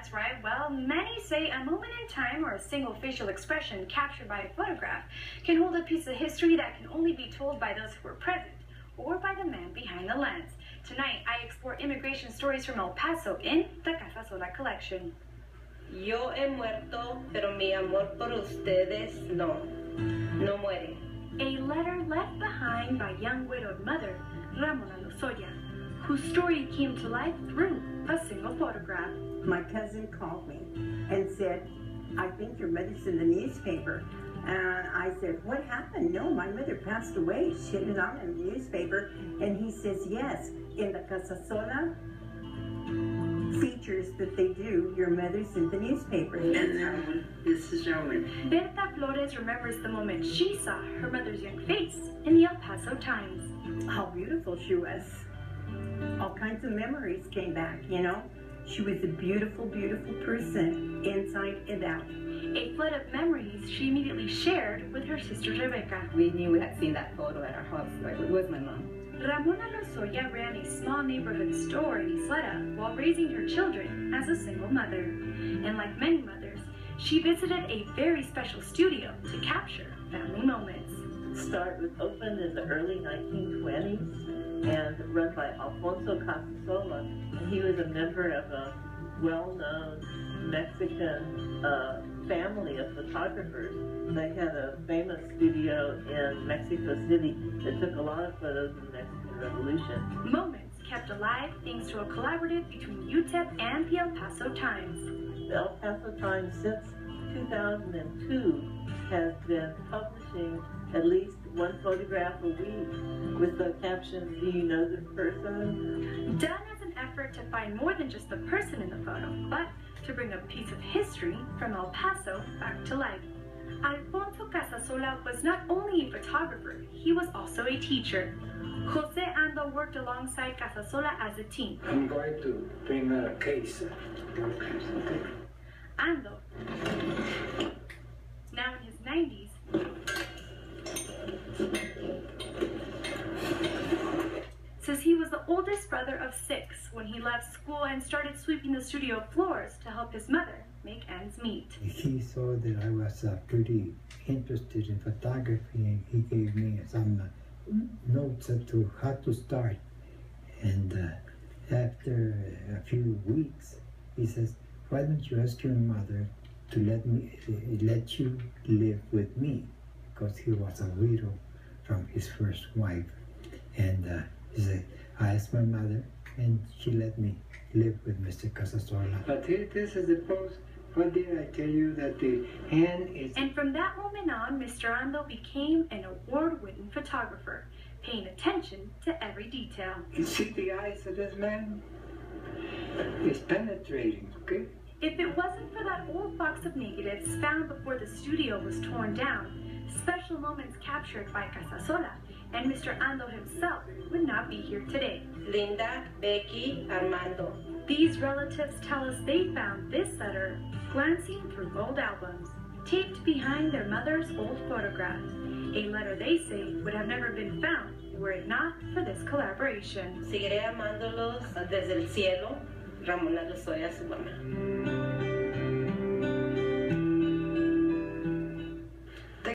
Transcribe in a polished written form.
That's right. Well, many say a moment in time or a single facial expression captured by a photograph can hold a piece of history that can only be told by those who were present or by the man behind the lens. Tonight, I explore immigration stories from El Paso in the Casasola collection. Yo he muerto, pero mi amor por ustedes no muere. A letter left behind by young widowed mother, Ramona Lozoya, whose story came to life through a single photograph. My cousin called me and said, I think your mother's in the newspaper. And I said, what happened? No, my mother passed away. She was on in the newspaper. And he says, yes, in the Casasola features that they do, your mother's in the newspaper. This is Raúl. Berta Flores remembers the moment she saw her mother's young face in the El Paso Times. How beautiful she was. All kinds of memories came back, you know. She was a beautiful, beautiful person, inside and out. A flood of memories she immediately shared with her sister Rebecca. We knew we had seen that photo at our house, like it was my mom. Ramona Lozoya ran a small neighborhood store in Isleta while raising her children as a single mother. And like many mothers, she visited a very special studio to capture family moments. Opened in the early 1920s and run by Alfonso Casasola. And he was a member of a well-known Mexican family of photographers. They had a famous studio in Mexico City that took a lot of photos of the Mexican Revolution. Moments kept alive thanks to a collaborative between UTEP and the El Paso Times. The El Paso Times since 2002 has been publishing at least one photograph a week with the caption, do you know this person? Done as an effort to find more than just the person in the photo, but to bring a piece of history from El Paso back to life. Alfonso Casasola was not only a photographer, he was also a teacher. Jose Ando worked alongside Casasola as a team. I'm going to bring a case. Ando, now in his 90s, says he was the oldest brother of 6 when he left school and started sweeping the studio floors to help his mother make ends meet. He saw that I was pretty interested in photography, and he gave me some notes to how to start. And after a few weeks, he says, why don't you ask your mother to let you live with me? Because he was a widow from his first wife. And he said, I asked my mother, and she let me live with Mr. Casasola. But this is the post. What did I tell you that the hand is... And from that moment on, Mr. Ando became an award-winning photographer, paying attention to every detail. You see the eyes of this man? It's penetrating, okay? If it wasn't for that old box of negatives found before the studio was torn down, special moments captured by Casasola and Mr. Ando himself would not be here today. Linda, Becky, Armando. These relatives tell us they found this letter glancing through old albums, taped behind their mother's old photograph. A letter they say would have never been found were it not for this collaboration. Seguiré amándolos desde el cielo, Ramona Lozoya, su mamá.